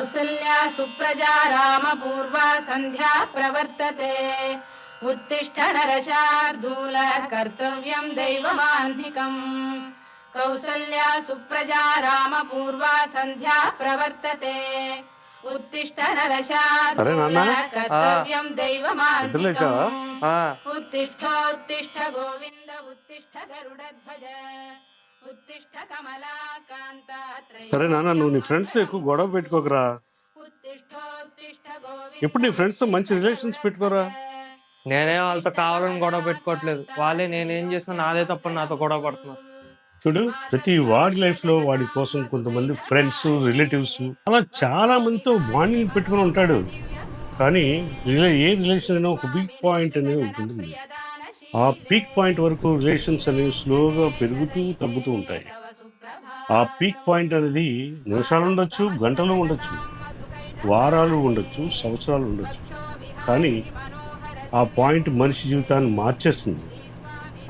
కౌసల్యా సుప్రజా రామపూర్వా సంధ్యా ప్రవర్తతే उत्तिष्ठ नरशार्दूल कर्तव्यं दैवमान्धिकम् कौसल्या सुप्रजा रामपूर्वा संध्या प्रवर्तते उत्तिष्ठ नरशार्दूल कर्तव्यं दैवमान्धिकम् उत्तिष्ठ गोविन्द उत्तिष्ठ गरुडध्वज उत्तिष्ठ कमलाकान्ता సరే నాన్న, నువ్వు నీ ఫ్రెండ్స్ ఎక్కువ గొడవ పెట్టుకోకరా. ఎప్పుడు నీ ఫ్రెండ్స్ మంచి రిలేషన్స్ పెట్టుకోరా. నేనే వాళ్ళతో కావాలని గొడవ పెట్టుకోవట్లేదు. వాళ్ళే నేనేం చేసినా నాదే తప్పని నాతో గొడవ పడుతున్నారు. చూడు, ప్రతి వాడి లైఫ్ లో వాడి కోసం కొంతమంది ఫ్రెండ్స్, రిలేటివ్స్ అలా చాలా మందితో బాండింగ్ పెట్టుకుని ఉంటాడు. కానీ ఏ రిలేషన్ అయినా ఒక పీక్ పాయింట్ అనేది ఉంటుంది. ఆ పీక్ పాయింట్ వరకు రిలేషన్స్ అనేవి స్లోగా పెరుగుతూ తగ్గుతూ ఉంటాయి. ఆ పీక్ పాయింట్ అనేది నిమిషాలు ఉండొచ్చు, గంటలు ఉండొచ్చు, వారాలు ఉండొచ్చు, సంవత్సరాలు ఉండొచ్చు. కానీ ఆ పాయింట్ మనిషి జీవితాన్ని మార్చేస్తుంది.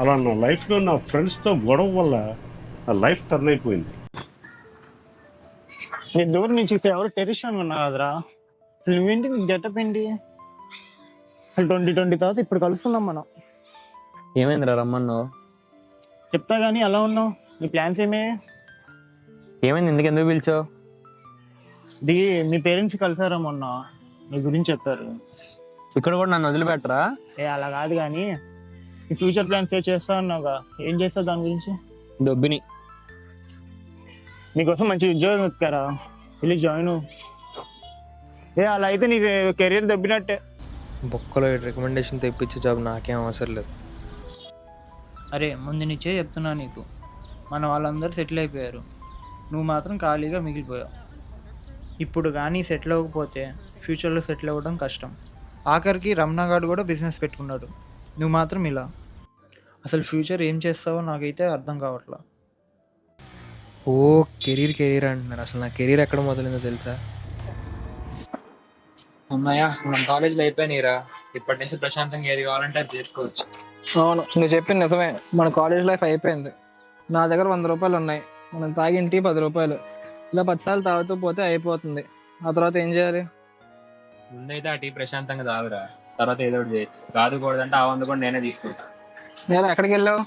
అలా నా లైఫ్లో నా ఫ్రెండ్స్తో గొడవ వల్ల నా లైఫ్ టర్న్ అయిపోయింది. నీ దూరం నుంచి ఎవరు టెరిషన్ ఉన్నా కదరా. అసలు నువ్వేంటి, నీ గెటప్ ఏంటి? అసలు 2020 తర్వాత ఇప్పుడు కలుస్తున్నాం మనం. ఏమైందిరా రమ్మన్నావు? చెప్తా గానీ అలా ఉన్నావు. నీ ప్లాన్స్ ఏమైంది? ఎందుకు పిలిచావు? ఇది మీ పేరెంట్స్ కలిసారా మొన్న, నీ గురించి చెప్పారు. ఇక్కడ కూడా నన్ను వదిలిపెట్టరా? అలా కాదు కానీ ఈ ఫ్యూచర్ ప్లాన్స్ చేస్తా ఉన్నావుగా, ఏం చేస్తావు దాని గురించి? దొబ్బిని నీకోసం మంచి ఉద్యోగం వెతుకారా, వెళ్ళి జాయిన్. అలా అయితే నీ కెరీర్ దొబ్బినట్టే. బొక్కలో రికమెండేషన్ తెప్పించే జాబ్ నాకేం అవసరం లేదు. అరే ముందు నుంచే చెప్తున్నా నీకు, మన వాళ్ళందరూ సెటిల్ అయిపోయారు, నువ్వు మాత్రం ఖాళీగా మిగిలిపోయావు. ఇప్పుడు కానీ సెటిల్ అవ్వకపోతే ఫ్యూచర్లో సెటిల్ అవ్వడం కష్టం. ఆఖరికి రమణగాడు కూడా బిజినెస్ పెట్టుకున్నాడు, నువ్వు మాత్రం ఇలా. అసలు ఫ్యూచర్ ఏం చేస్తావో నాకైతే అర్థం కావట్లా. ఓ కెరీర్ అంటున్నారు. అసలు నా కెరీర్ ఎక్కడ మొదలైందో తెలుసా? అమ్మయ్య, మన కాలేజీలో అయిపోయినాయిరా. ఇప్పటి నుంచి ప్రశాంతంగా ఏది కావాలంటే అది చేసుకోవచ్చు. అవును, నువ్వు చెప్పింది నిజమే. మన కాలేజ్ లైఫ్ అయిపోయింది. నా దగ్గర 100 రూపాయలు ఉన్నాయి. మనం తాగింటి 10 రూపాయలు. ఇలా 10 సార్లు తాగుతూ పోతే అయిపోతుంది. ఆ తర్వాత ఏం చేయాలి? ముందైతే ఆ టీ ప్రశాంతంగా తాగురా, తర్వాత ఏదో ఒకటి చేయొచ్చు. కాదుకూడదంటే ఆ 100 కూడా నేనే తీసుకుంటా. నేను ఎక్కడికి వెళ్ళావు?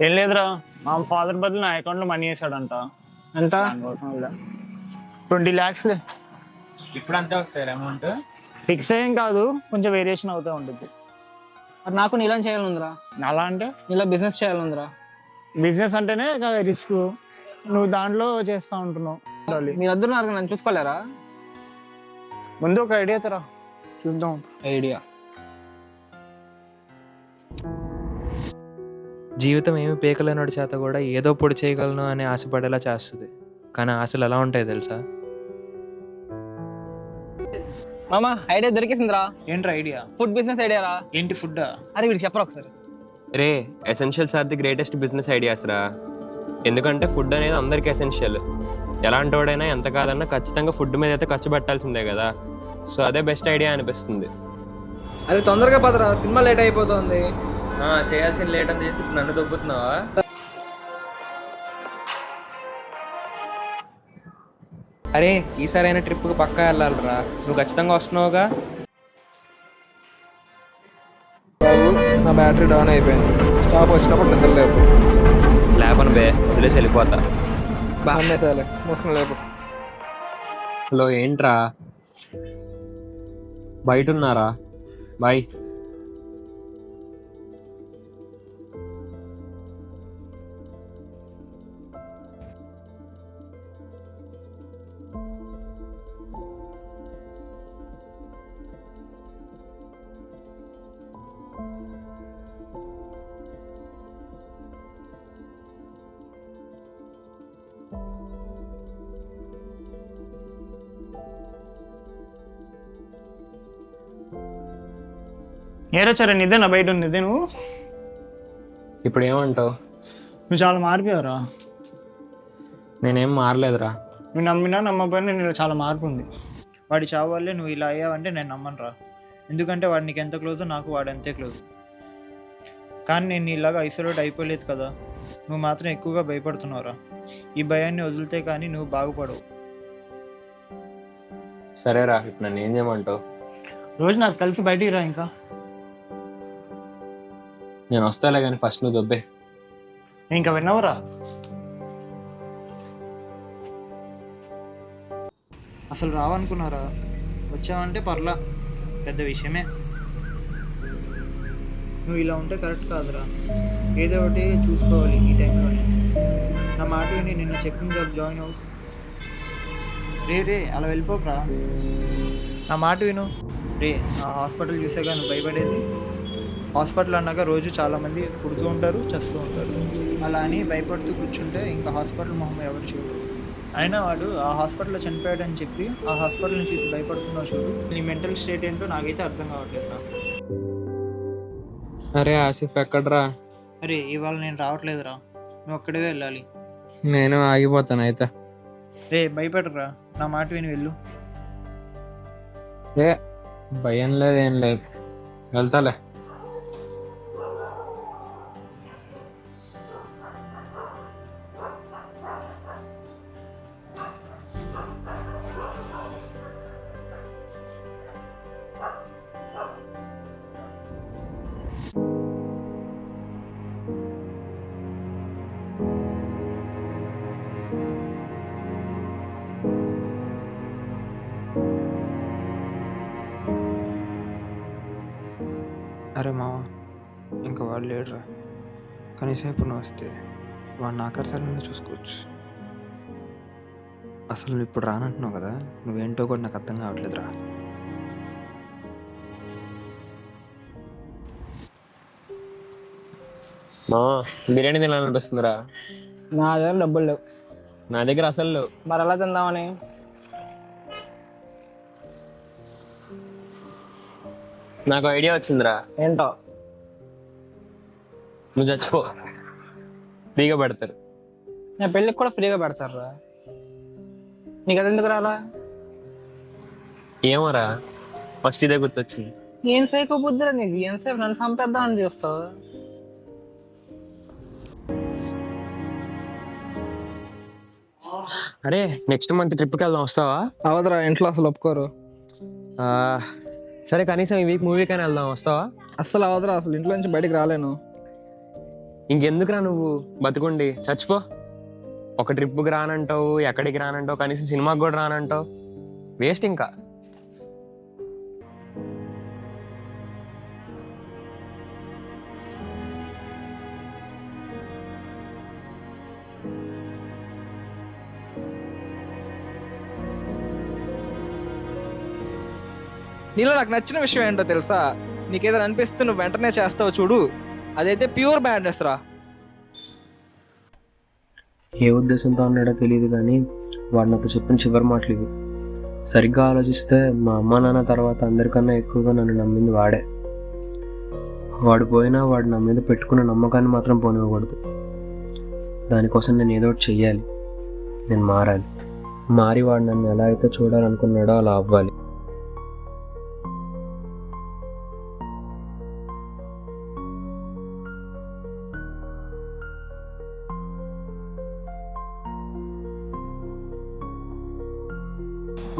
ఏం లేదురా, మా ఫాదర్ బదులు నా అకౌంట్లో మనీ వేసాడంట. ఎంత? 20 lakhs. ఇప్పుడు అంతే వస్తాయి అమౌంట్. ఫిక్స్ ఏం కాదు, కొంచెం వేరియేషన్ అవుతూ ఉంటుంది. మరి నాకు నీలా చేయాలందిరా. అలా అంటే నీలా బిజినెస్ చేయాలందిరా. బిజినెస్ అంటేనే రిస్క్, నువ్వు దాంట్లో చేస్తా ఉంటున్నావు. మీరందరూ నాకు నన్ను చూసుకోలేరా? ముందు ఒక ఐడియా తరా చూద్దాం. ఐడియా? జీవితం ఏమి పీకలేనోడి చేత కూడా ఏదో పొడి చేయగలను అని ఆశపడేలా చేస్తుంది. కానీ ఆశలు ఎలా ఉంటాయి తెలుసా? మామా ఐడియా దొరికేసిందిరా. ఏంట్రా ఐడియా? ఫుడ్ బిజినెస్ ఐడియా రా. ఏంటి ఫుడ్డా? అరే వీడికి చెప్పరా ఒకసారి. రే, essentials are the greatest business ideas రా. ఎందుకంటే ఫుడ్ అనేది అందరికి ఎసెన్షియల్. ఎలాంటి వాడైనా ఎంత కాదన్నా ఖచ్చితంగా ఫుడ్ మీద అయితే ఖర్చు పెట్టాల్సిందే కదా. సో అదే బెస్ట్ ఐడియా అనిపిస్తుంది. అది తొందరగా పదరా, సినిమా లేట్ అయిపోతుంది. చేయాల్సిన లేట్ అని చేసి నన్ను దొబ్బుతున్నావా? అరే ఈసారైనా ట్రిప్కి పక్కా వెళ్ళాలిరా. నువ్వు ఖచ్చితంగా వస్తున్నావుగా? నా బ్యాటరీ డౌన్ అయిపోయింది. స్టాప్ వచ్చినప్పుడు నిద్ర లేపు. లేపను బే, వదిలేసి వెళ్ళిపోతా. బాగానే సార్లే, మూసుకుని లేపు. హలో, ఏంట్రా బయట ఉన్నారా? బాయ్. ఏరాచారా నిద్ర బయట ఉన్నదే. నువ్వు ఇప్పుడు ఏమంటావు? నువ్వు చాలా మారిపోయావురా. నేనేం మారలేదురా. నువ్వు నమ్మినా నమ్మకపోయినా నేను చాలా మార్పు ఉంది. వాడి చావు వల్లే నువ్వు ఇలా అయ్యావంటే నేను నమ్మనురా. ఎందుకంటే వాడు నీకు ఎంత క్లోజో నాకు వాడు అంతే క్లోజ్. కానీ నేను ఇలాగా ఐసోలేట్ అయిపోలేదు కదా. నువ్వు మాత్రం ఎక్కువగా భయపడుతున్నావురా. ఈ భయాన్ని వదిలితే కానీ నువ్వు బాగుపడవు. సరేరా, ఇప్పుడు నన్ను ఏం చేయమంటావు? రోజు నాకు కలిసి బయటికి రా ఇంకా. నేను వస్తాలే కానీ ఫస్ట్ నువ్వు దొబ్బే. ఇంకా విన్నావురా? అసలు రావనుకున్నారా? వచ్చావంటే పర్లా, పెద్ద విషయమే. నువ్వు ఇలా ఉంటే కరెక్ట్ కాదురా. ఏదో ఒకటి చూసుకోవాలి ఈ టైంలోనే. నా మాట విని నిన్న చెప్పిన జాబ్ జాయిన్ అవ్వు. రే అలా వెళ్ళిపోకరా, నా మాట విను. రే, ఆ హాస్పిటల్ చూసాక నువ్వు భయపడేది. హాస్పిటల్ అన్నాక రోజు చాలామంది పుడుతూ ఉంటారు, చస్తూ ఉంటారు. అలా అని భయపడుతూ కూర్చుంటే ఇంకా హాస్పిటల్ మొహం ఎవరు చూడరు. అయినా వాడు ఆ హాస్పిటల్లో చనిపోయాడని చెప్పి ఆ హాస్పిటల్ని చూసి భయపడుతున్నావు చూడు. నీ మెంటల్ స్టేట్ ఏంటో నాకైతే అర్థం కావట్లేదు. అరే ఆసిఫ్ ఎక్కడ్రా? అరే, ఇవాళ నేను రావట్లేదురా, నువ్వు అక్కడే వెళ్ళాలి. నేను ఆగిపోతాను అయితే. రే, భయపడరా, నా మాట విని వెళ్ళు. ఏ భయం లేదు, ఏం లేదు, వెళ్తాలే. అరే మామ, ఇంకా వాడు లేడురా. కనీసం ఇప్పుడు నువ్వు వస్తే వాడిని ఆఖరిసారి చూసుకోవచ్చు. అసలు నువ్వు ఇప్పుడు రానంటున్నావు కదా, నువ్వేంటో కూడా నాకు అర్థం కావట్లేదురా. మా బిర్యానీ తినాలనిపిస్తుందిరా. నా దగ్గర డబ్బులు లేవు. నా దగ్గర అసలు లేవు. మరి ఎలా తిందామని? నాకు ఐడియా వచ్చిందిరా. ఏంటో? నువ్వు చచ్చిపో, ఫ్రీగా పెడతారు. నా పెళ్ళికి కూడా ఫ్రీగా పెడతారా? నీకు అది ఎందుకు రాలా? ఏమోరా, ఫస్ట్ ఇదే గుర్తొచ్చింది. ఏం సైకో బుద్ధిరా నీకు, ఎంతసేపు నన్ను చంపేద్దామని చూస్తావు. అరే, నెక్స్ట్ మంత్ ట్రిప్కి వెళ్దాం, వస్తావా? అవదరా, ఇంట్లో అసలు ఒప్పుకోరు. సరే, కనీసం ఈ వీక్ మూవీకైనా వెళ్దాం, వస్తావా? అస్సలు అవదరా, అసలు ఇంట్లో నుంచి బయటికి రాలేను. ఇంకెందుకురా నువ్వు బతుకుండి, చచ్చిపో. ఒక ట్రిప్కి రానంటావు, ఎక్కడికి రానంటావు, కనీసం సినిమాకి కూడా రానంటావు. వేస్ట్ ఇంకా. నీలో నాకు నచ్చిన విషయం ఏంటో తెలుసా? నీకేదైనా అనిపిస్తే నువ్వు వెంటనే చేస్తావు చూడు, అదైతే ప్యూర్ బ్యాడ్నెస్ రా. ఏ ఉద్దేశంతో అన్నాడో తెలియదు కానీ వాడు నాతో చెప్పిన చివరి మాటలు ఇవి. సరిగ్గా ఆలోచిస్తే మా అమ్మ నాన్న తర్వాత అందరికన్నా ఎక్కువగా నన్ను నమ్మింది వాడే. వాడు పోయినా వాడు నా మీద పెట్టుకున్న నమ్మకాన్ని మాత్రం పోనివ్వకూడదు. దానికోసం నేను ఏదో ఒకటి చెయ్యాలి. నేను మారాలి. మారి వాడు నన్ను ఎలా అయితే చూడాలనుకున్నాడో అలా అవ్వాలి.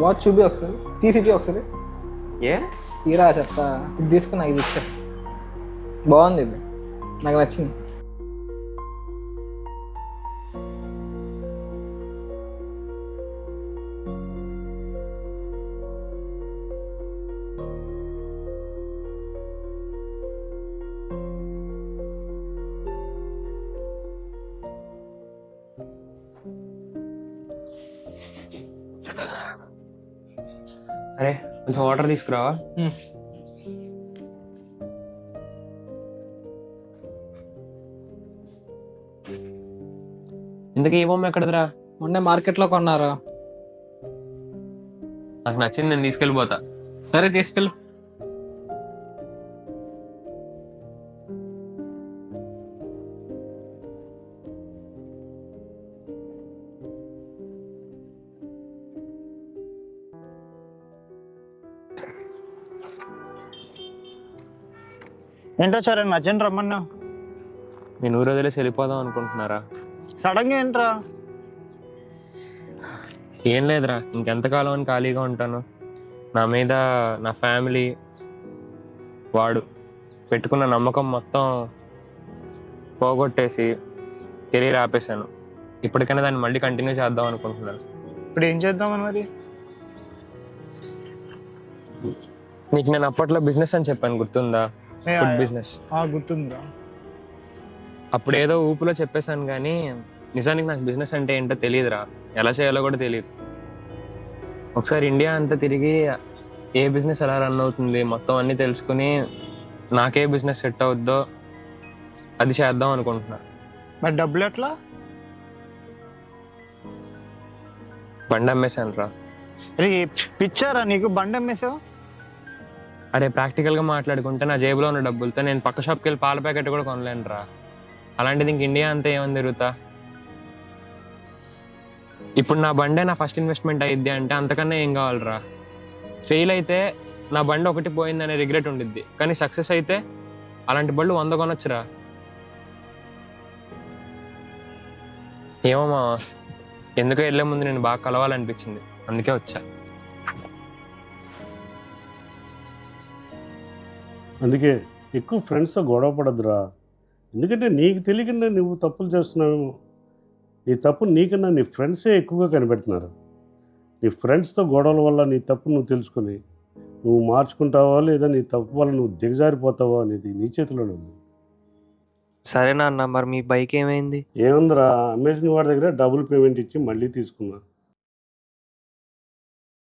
వాచ్ చూపి ఒకసారి, తీసి ఒకసారి. ఏ తీరా చెప్తా, ఇది తీసుకున్నా, ఇది ఇచ్చా. బాగుంది, ఇది నాకు నచ్చింది. అరే, కొంచెం వాటర్ తీసుకురావా? ఇంతకీ ఈ బొమ్మ ఎక్కడదిరా? మొన్నే మార్కెట్లో కొన్నారా? నాకు నచ్చింది, నేను తీసుకెళ్ళిపోతా. సరే తీసుకెళ్ళు. ఏంటో సరే, నచ్చండి రమ్మన్నా. నేను ఊరు వదిలేసి వెళ్ళిపోదాం అనుకుంటున్నారా? సడన్గా ఏంట్రా? ఏం లేదురా, ఇంకెంతకాలం అని ఖాళీగా ఉంటాను. నా మీద నా ఫ్యామిలీ వాడు పెట్టుకున్న నమ్మకం మొత్తం పోగొట్టేసి కెరీర్ ఆపేశాను. ఇప్పటికైనా దాన్ని మళ్ళీ కంటిన్యూ చేద్దాం అనుకుంటున్నాను. ఇప్పుడు ఏం చేద్దామని మరి? నీకు నేను అప్పట్లో బిజినెస్ అని చెప్పాను, గుర్తుందా? Food business. గుర్తుందిరా. అప్పుడు ఏదో ఊపులో చెప్పేశాను, కానీ నిజానికి నాకు బిజినెస్ అంటే ఏంటో తెలియదురా, ఎలా చేయాలో కూడా తెలియదు. ఒకసారి ఇండియా అంతా తిరిగి ఏ బిజినెస్ ఎలా రన్ అవుతుంది మొత్తం అన్నీ తెలుసుకుని నాకే బిజినెస్ సెట్ అవుద్దో అది చేద్దాం అనుకుంటున్నా. మరి డబ్బులు ఎట్లా? బండి అమ్మేశాను రా. అరే పిచ్చారా నీకు, బండి అమ్మేసావు? అరే ప్రాక్టికల్గా మాట్లాడుకుంటే నా జేబులో ఉన్న డబ్బులతో నేను పక్క షాప్కి వెళ్ళి పాల ప్యాకెట్ కూడా కొనలేను రా. అలాంటిది ఇంక ఇండియా అంతా ఏమని తిరుగుతా. ఇప్పుడు నా బండే నా ఫస్ట్ ఇన్వెస్ట్మెంట్ అయ్యిద్ది అంటే అంతకన్నా ఏం కావాలరా? ఫెయిల్ అయితే నా బండి ఒకటి పోయిందనే రిగ్రెట్ ఉండిద్ది, కానీ సక్సెస్ అయితే అలాంటి బళ్ళు 100 కొనొచ్చురా. ఏమో మా ఎందుకో వెళ్ళే ముందు నేను బాగా కలవాలనిపించింది, అందుకే వచ్చా. అందుకే ఎక్కువ ఫ్రెండ్స్తో గొడవ పడద్దురా. ఎందుకంటే నీకు తెలియకుండా నువ్వు తప్పులు చేస్తున్నావేమో. నీ తప్పు నీకన్నా నీ ఫ్రెండ్సే ఎక్కువగా కనిపెడుతున్నారు. నీ ఫ్రెండ్స్తో గొడవల వల్ల నీ తప్పు నువ్వు తెలుసుకొని నువ్వు మార్చుకుంటావా లేదా నీ తప్పు వల్ల నువ్వు దిగజారిపోతావా అనేది నీ చేతిలోనే ఉంది. సరే నాన్న, మరి మీ బైక్ ఏమైంది? ఏముందిరా, అమ్మేసిన వాడి దగ్గర డబుల్ పేమెంట్ ఇచ్చి మళ్ళీ తీసుకున్నా.